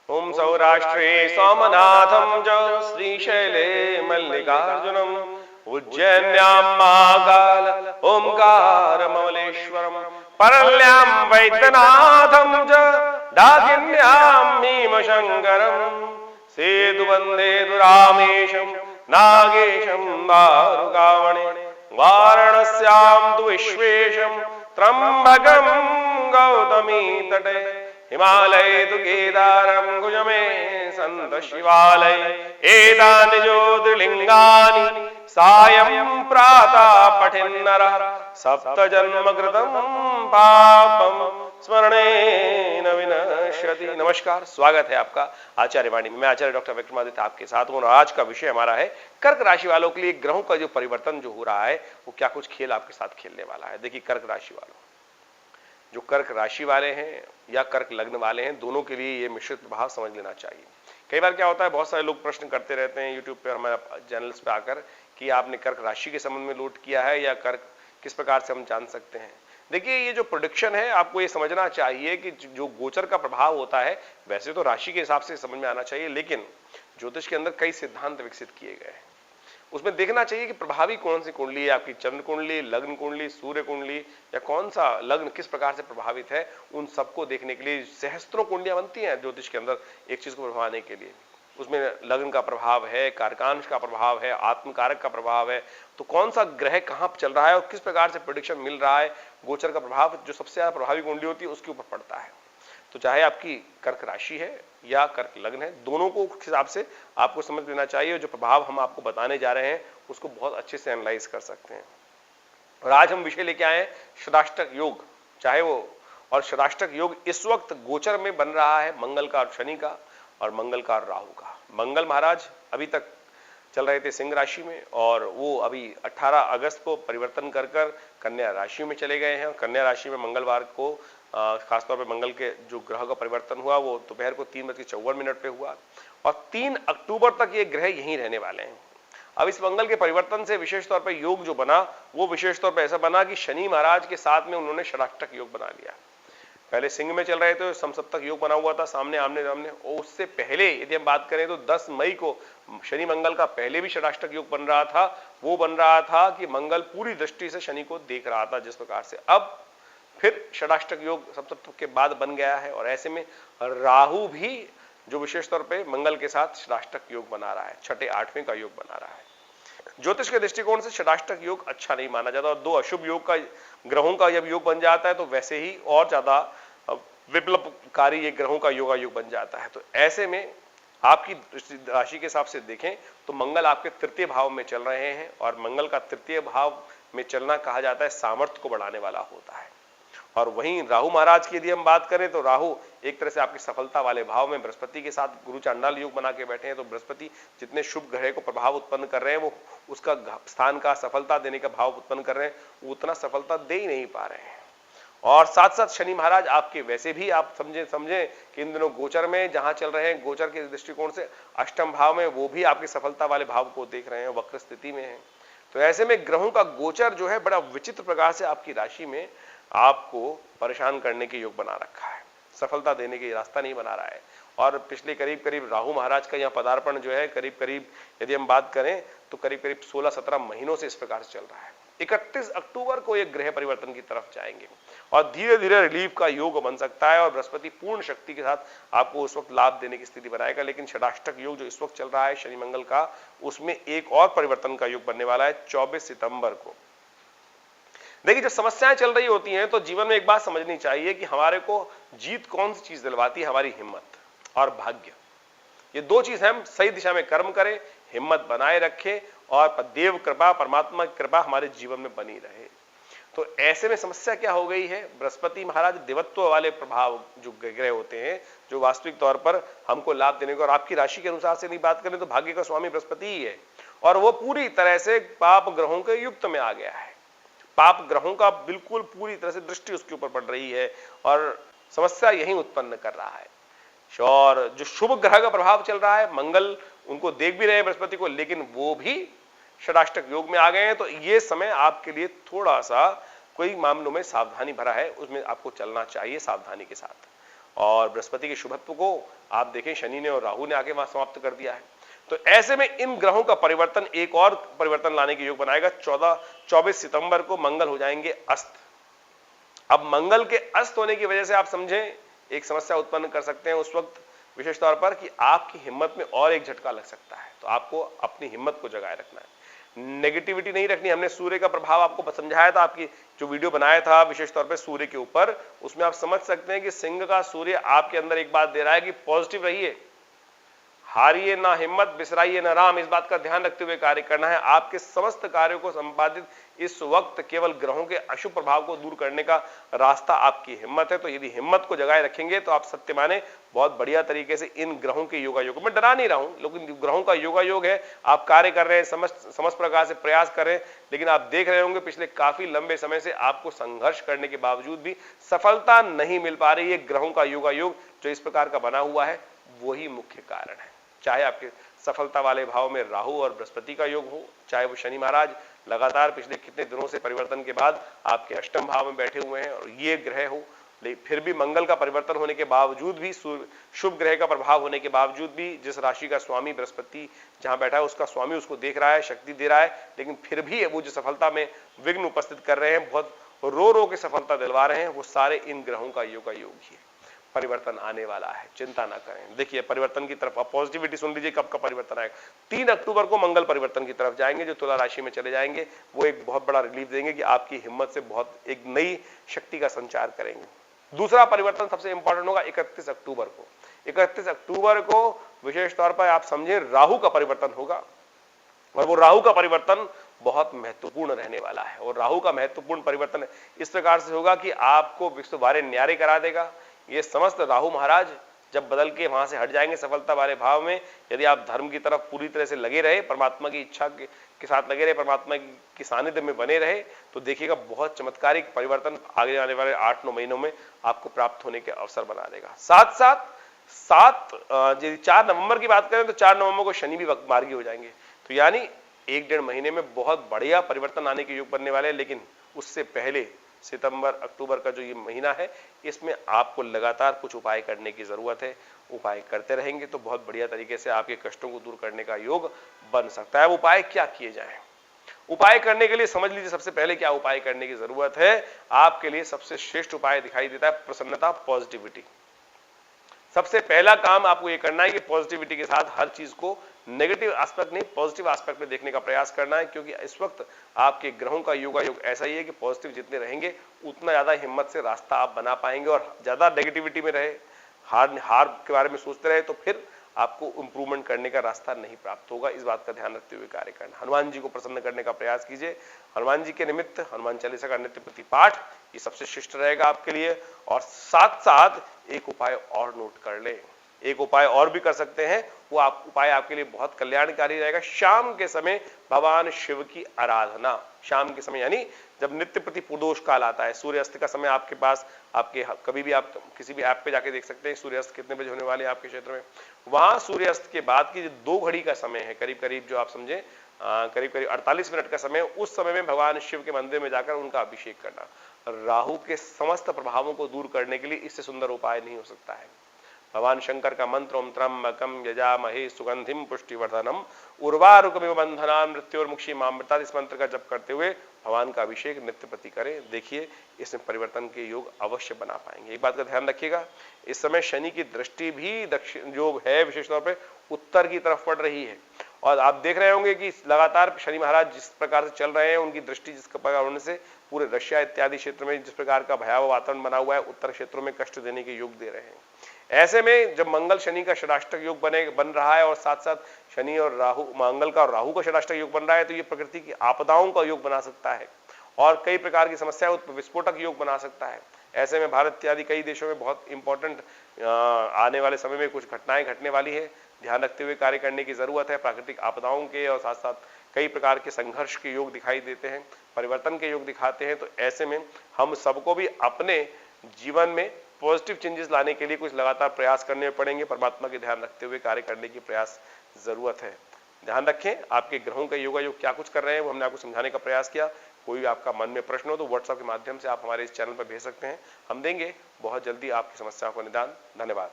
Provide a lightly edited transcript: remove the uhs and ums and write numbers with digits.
ओम सौराष्ट्रे सोमनाथं च श्रीशैले मल्लिकार्जुनम् उज्जैन्यां महाकाल ओंकारममलेश्वरम् परल्यां वैद्यनाथं च डाकिन्यां भीमशङ्करम् सेतुवन्दे रामेशं नागेशं दारुकावणे वाराणस्यां तु विश्वेशं त्र्यम्बकं गौतमी तटे हिमालय तु केदारं गुज में संत शिवालय एतानि ज्योतिर्लिंगानि सायं प्रातः पठेन्नरः सप्त जन्म कृतं पापं स्मरणेन विनश्यति। नमस्कार, स्वागत है आपका आचार्य वाणी में। मैं आचार्य डॉक्टर विक्रमादित्य आपके साथ हूं और आज का विषय हमारा है कर्क राशि वालों के लिए ग्रहों का जो परिवर्तन जो हो रहा है वो क्या कुछ खेल आपके साथ खेलने वाला है। देखिए, कर्क राशि वालों, जो कर्क राशि वाले हैं या कर्क लग्न वाले हैं, दोनों के लिए ये मिश्रित प्रभाव समझ लेना चाहिए। कई बार क्या होता है, बहुत सारे लोग प्रश्न करते रहते हैं यूट्यूब पे, हमारे चैनल्स पे आकर कि आपने कर्क राशि के संबंध में नोट किया है या कर्क किस प्रकार से हम जान सकते हैं। देखिए, ये जो प्रोडिक्शन है आपको ये समझना चाहिए कि जो गोचर का प्रभाव होता है वैसे तो राशि के हिसाब से समझ में आना चाहिए, लेकिन ज्योतिष के अंदर कई सिद्धांत विकसित किए गए हैं। उसमें देखना चाहिए कि प्रभावी कौन सी कुंडली है, आपकी चंद्र कुंडली, लग्न कुंडली, सूर्य कुंडली या कौन सा लग्न किस प्रकार से प्रभावित है। उन सबको देखने के लिए सहस्त्रों कुंडलियां बनती हैं ज्योतिष के अंदर एक चीज को प्रभावने के लिए। उसमें लग्न का प्रभाव है, कारकांश का प्रभाव है, आत्मकारक का प्रभाव है, तो कौन सा ग्रह कहां चल रहा है और किस प्रकार से प्रेडिक्शन मिल रहा है, गोचर का प्रभाव जो सबसे ज्यादा प्रभावी कुंडली होती है उसके ऊपर पड़ता है। तो चाहे आपकी कर्क राशि है या कर्क लग्न है, दोनों को हिसाब से आपको समझ लेना चाहिए। जो प्रभाव हम आपको बताने जा रहे हैं उसको बहुत अच्छे से एनालाइज कर सकते हैं। और आज हम विषय लेके आए हैं षडाष्टक योग, चाहे वो, और षडाष्टक योग इस वक्त गोचर में बन रहा है मंगल का और शनि का और मंगल का और राहु का। मंगल महाराज अभी तक चल रहे थे सिंह राशि में और वो अभी 18 अगस्त को परिवर्तन कर कन्या राशि में चले गए हैं। और कन्या राशि में मंगलवार को खासतौर पर मंगल के जो ग्रह का परिवर्तन हुआ वो दोपहर को 3:54 पे हुआ और 3 अक्टूबर तक ये ग्रह यहीं रहने वाले हैं। अब इस मंगल के परिवर्तन से विशेष तौर पर योग जो बना वो विशेष तौर पर ऐसा बना कि शनि महाराज के साथ में उन्होंने षडाष्टक योग बना लिया। पहले सिंह में चल रहे थे, समसप्तक योग बना हुआ था सामने आमने सामने, और उससे पहले यदि हम बात करें तो 10 मई को शनि मंगल का पहले भी षडाष्टक योग बन रहा था। वो बन रहा था कि मंगल पूरी दृष्टि से शनि को देख रहा था जिस प्रकार से। अब फिर षडाष्टक योग सप्तक के बाद बन गया है और ऐसे में राहु भी जो विशेष तौर पे मंगल के साथ षडाष्टक योग बना रहा है, छठे 8वें का योग बना रहा है। ज्योतिष के दृष्टिकोण से षडाष्टक योग अच्छा नहीं माना जाता और 2 अशुभ योग का ग्रहों का जब योग बन जाता है तो वैसे ही और ज्यादा विप्लवकारी ये ग्रहों का योग बन जाता है। तो ऐसे में आपकी राशि के हिसाब से देखें तो मंगल आपके तृतीय भाव में चल रहे हैं और मंगल का तृतीय भाव में चलना कहा जाता है सामर्थ्य को बढ़ाने वाला होता है। और वहीं राहु महाराज की यदि हम बात करें तो राहु एक तरह से आपकी सफलता वाले भाव में बृहस्पति के साथ गुरु चांडाल योग बना के बैठे हैं। तो बृहस्पति जितने शुभ ग्रह को प्रभाव उत्पन्न कर रहे हैं वो उसका स्थान का सफलता देने का भाव उत्पन्न कर रहे हैं, वो उतना सफलता दे ही नहीं पा रहे हैं। और साथ साथ शनि महाराज आपके वैसे भी आप समझे कि इन दिनों गोचर में जहां चल रहे हैं, गोचर के दृष्टिकोण से अष्टम भाव में, वो भी आपकी सफलता वाले भाव को देख रहे हैं, वक्र स्थिति में है। तो ऐसे में ग्रहों का गोचर जो है बड़ा विचित्र प्रकार से आपकी राशि में आपको परेशान करने के योग बना रखा है, सफलता देने के रास्ता नहीं बना रहा है। और पिछले करीब राहु महाराज का यहाँ पदार्पण जो है करीब यदि हम बात करें तो करीब 16-17 महीनों से इस प्रकार से चल रहा है। 31 अक्टूबर को एक ग्रह परिवर्तन की तरफ जाएंगे और धीरे धीरे रिलीफ का योग बन सकता है और बृहस्पति पूर्ण शक्ति के साथ आपको उस वक्त लाभ देने की स्थिति बनाएगा। लेकिन षडाष्टक योग जो इस वक्त चल रहा है शनि मंगल का, उसमें एक और परिवर्तन का योग बनने वाला है 24 सितंबर को। देखिए, जब समस्याएं चल रही होती हैं तो जीवन में एक बात समझनी चाहिए कि हमारे को जीत कौन सी चीज दिलवाती है, हमारी हिम्मत और भाग्य। ये 2 चीज हम सही दिशा में कर्म करें, हिम्मत बनाए रखें और देव कृपा, परमात्मा की कृपा हमारे जीवन में बनी रहे। तो ऐसे में समस्या क्या हो गई है, बृहस्पति महाराज देवत्व वाले प्रभाव जो ग्रह होते हैं जो वास्तविक तौर पर हमको लाभ देने को, और आपकी राशि के अनुसार से नहीं बात करें तो भाग्य का स्वामी बृहस्पति ही है और वो पूरी तरह से पाप ग्रहों के युक्त में आ गया है। पाप ग्रहों का बिल्कुल पूरी तरह से दृष्टि उसके ऊपर पड़ रही है और समस्या यही उत्पन्न कर रहा है। और जो शुभ ग्रह का प्रभाव चल रहा है, मंगल उनको देख भी रहे हैं बृहस्पति को, लेकिन वो भी षडाष्टक योग में आ गए हैं। तो ये समय आपके लिए थोड़ा सा कोई मामलों में सावधानी भरा है, उसमें आपको चलना चाहिए सावधानी के साथ। और बृहस्पति के शुभत्व को आप देखें शनि ने और राहु ने आके वहां समाप्त कर दिया है। तो ऐसे में इन ग्रहों का परिवर्तन एक और परिवर्तन लाने के योग बनाएगा। 24 सितंबर को मंगल हो जाएंगे अस्त। अब मंगल के अस्त होने की वजह से आप समझें एक समस्या उत्पन्न कर सकते हैं उस वक्त विशेष तौर पर कि आपकी हिम्मत में और एक झटका लग सकता है। तो आपको अपनी हिम्मत को जगाए रखना है, नेगेटिविटी नहीं रखनी। हमने सूर्य का प्रभाव आपको समझाया था, आपकी जो वीडियो बनाया था विशेष तौर पे सूर्य के ऊपर, उसमें आप समझ सकते हैं कि सिंह का सूर्य आपके अंदर एक बात दे रहा है कि पॉजिटिव रहिए, हारिए ना हिम्मत, बिसराइए ना राम। इस बात का ध्यान रखते हुए कार्य करना है। आपके समस्त कार्यों को संपादित इस वक्त केवल ग्रहों के अशुभ प्रभाव को दूर करने का रास्ता आपकी हिम्मत है। तो यदि हिम्मत को जगाए रखेंगे तो आप सत्य माने बहुत बढ़िया तरीके से इन ग्रहों के योगायोग, मैं डरा नहीं रहा हूं, लेकिन ग्रहों का योगायोग है, आप कार्य कर रहे हैं, समस्त प्रकार से प्रयास कर रहे हैं, लेकिन आप देख रहे होंगे पिछले काफी लंबे समय से आपको संघर्ष करने के बावजूद भी सफलता नहीं मिल पा रही है। ग्रहों का योगायोग जो इस प्रकार का बना हुआ है वही मुख्य कारण है। चाहे आपके सफलता वाले भाव में राहु और बृहस्पति का योग हो, चाहे वो शनि महाराज लगातार पिछले कितने दिनों से परिवर्तन के बाद आपके अष्टम भाव में बैठे हुए हैं और ये ग्रह हो, लेकिन फिर भी मंगल का परिवर्तन होने के बावजूद भी, शुभ ग्रह का प्रभाव होने के बावजूद भी, जिस राशि का स्वामी बृहस्पति जहां बैठा है उसका स्वामी उसको देख रहा है, शक्ति दे रहा है, लेकिन फिर भी वो जो सफलता में विघ्न उपस्थित कर रहे हैं, बहुत रो के सफलता दिलवा रहे हैं, वो सारे इन ग्रहों का योग ही है। परिवर्तन आने वाला है, चिंता ना करें। देखिए परिवर्तन की तरफ आप पॉजिटिविटी सुन लीजिए, कब का परिवर्तन आएगा। 3 अक्टूबर को मंगल परिवर्तन की तरफ जाएंगे, जो तुला राशि में चले जाएंगे, वो एक बहुत बड़ा रिलीफ देंगे कि आपकी हिम्मत से बहुत एक नई शक्ति का संचार करेंगे। दूसरा परिवर्तन सबसे इंपॉर्टेंट होगा 31 अक्टूबर को। 31 अक्टूबर को विशेष तौर पर आप समझे राहु का परिवर्तन होगा, और वो राहु का परिवर्तन बहुत महत्वपूर्ण रहने वाला है। और राहु का महत्वपूर्ण परिवर्तन इस प्रकार से होगा कि आपको विश्व वारे न्यारे करा देगा। ये समस्त राहु महाराज जब बदल के वहां से हट जाएंगे सफलता वाले भाव में, यदि आप धर्म की तरफ पूरी तरह से लगे रहे, परमात्मा की इच्छा के साथ लगे रहे, परमात्मा की सानिध्य में बने रहे, तो देखिएगा बहुत चमत्कारिक परिवर्तन आगे आने वाले 8-9 महीनों में आपको प्राप्त होने के अवसर बना देगा। साथ साथ 4 नवंबर की बात करें तो 4 नवंबर को शनि भी मार्गी हो जाएंगे। तो यानी 1-1.5 महीने में बहुत बढ़िया परिवर्तन आने के योग बनने वाले हैं। लेकिन उससे पहले सितंबर अक्टूबर का जो ये महीना है, इसमें आपको लगातार कुछ उपाय करने की जरूरत है। उपाय करते रहेंगे तो बहुत बढ़िया तरीके से आपके कष्टों को दूर करने का योग बन सकता है। उपाय क्या किए जाएं? उपाय करने के लिए समझ लीजिए सबसे पहले क्या उपाय करने की जरूरत है। आपके लिए सबसे श्रेष्ठ उपाय दिखाई देता है प्रसन्नता, पॉजिटिविटी। सबसे पहला काम आपको ये करना है कि पॉजिटिविटी के साथ हर चीज को नेगेटिव एस्पेक्ट नहीं, पॉजिटिव एस्पेक्ट में देखने का प्रयास करना है, क्योंकि इस वक्त आपके ग्रहों का योगायोग ऐसा ही है कि पॉजिटिव जितने रहेंगे उतना ज्यादा हिम्मत से रास्ता आप बना पाएंगे। और ज्यादा नेगेटिविटी में रहे, हार के बारे में सोचते रहे, तो फिर आपको इंप्रूवमेंट करने का रास्ता नहीं प्राप्त होगा। इस बात का ध्यान रखते हुए कार्य करना। हनुमान जी को प्रसन्न करने का प्रयास कीजिए। हनुमान जी के निमित्त हनुमान चालीसा का नित्य प्रति पाठ ये सबसे शिष्ट रहेगा आपके लिए। और साथ साथ एक उपाय और नोट कर ले, एक उपाय और भी कर सकते हैं, वो उपाय आपके लिए बहुत कल्याणकारी रहेगा। शाम के समय भगवान शिव की आराधना, शाम के समय यानी जब नित्य प्रति प्रदोष काल आता है, सूर्यास्त का समय आपके पास, आपके कभी भी आप किसी भी ऐप पे जाके देख सकते हैं सूर्यास्त कितने बजे होने वाले हैं आपके क्षेत्र में। वहां सूर्यास्त के बाद की जो 2 घड़ी का समय है, करीब करीब जो आप समझे करीब 48 मिनट का समय, उस समय में भगवान शिव के मंदिर में जाकर उनका अभिषेक करना राहु के समस्त प्रभावों को दूर करने के लिए इससे सुंदर उपाय नहीं हो सकता है। भगवान शंकर का मंत्र ओम त्र्यंबकम यजामहे सुगंधिम पुष्टिवर्धनम उर्वारुकमिव बंधनान् मृत्योर्मुक्षीमामृता, इस मंत्र का जप करते हुए भगवान का अभिषेक नित्य प्रति करें। देखिए इसमें परिवर्तन के योग अवश्य बना पाएंगे। एक बात का ध्यान रखिएगा, इस समय शनि की दृष्टि भी दक्षिण जो है विशेष तौर पर उत्तर की तरफ पड़ रही है। और आप देख रहे होंगे कि लगातार शनि महाराज जिस प्रकार से चल रहे हैं, उनकी दृष्टि जिस प्रकार होने से पूरे रशिया इत्यादि क्षेत्र में जिस प्रकार का भयावह वातावरण बना हुआ है, उत्तर क्षेत्रों में कष्ट देने के योग दे रहे हैं। ऐसे में जब मंगल शनि का षडाष्टक योग बन रहा है और साथ साथ शनि और राहु, मंगल का और राहु का षडाष्टक योग बन रहा है, तो ये प्रकृति की आपदाओं का योग बना सकता है और कई प्रकार की समस्याएं विस्फोटक योग बना सकता है। ऐसे में भारत इत्यादि कई देशों में बहुत इंपॉर्टेंट आने वाले समय में कुछ घटनाएं घटने वाली है। ध्यान रखते हुए कार्य करने की जरूरत है। प्राकृतिक आपदाओं के और साथ साथ कई प्रकार के संघर्ष के योग दिखाई देते हैं, परिवर्तन के योग दिखाते हैं। तो ऐसे में हम सबको भी अपने जीवन में पॉजिटिव चेंजेस लाने के लिए कुछ लगातार प्रयास करने पड़ेंगे। परमात्मा के ध्यान रखते हुए कार्य करने की प्रयास जरूरत है। ध्यान रखें आपके ग्रहों का योगायोग क्या कुछ कर रहे हैं वो हमने आपको समझाने का प्रयास किया। कोई आपका मन में प्रश्न हो तो व्हाट्सएप के माध्यम से आप हमारे इस चैनल पर भेज सकते हैं, हम देंगे बहुत जल्दी आपकी समस्याओं को निदान। धन्यवाद।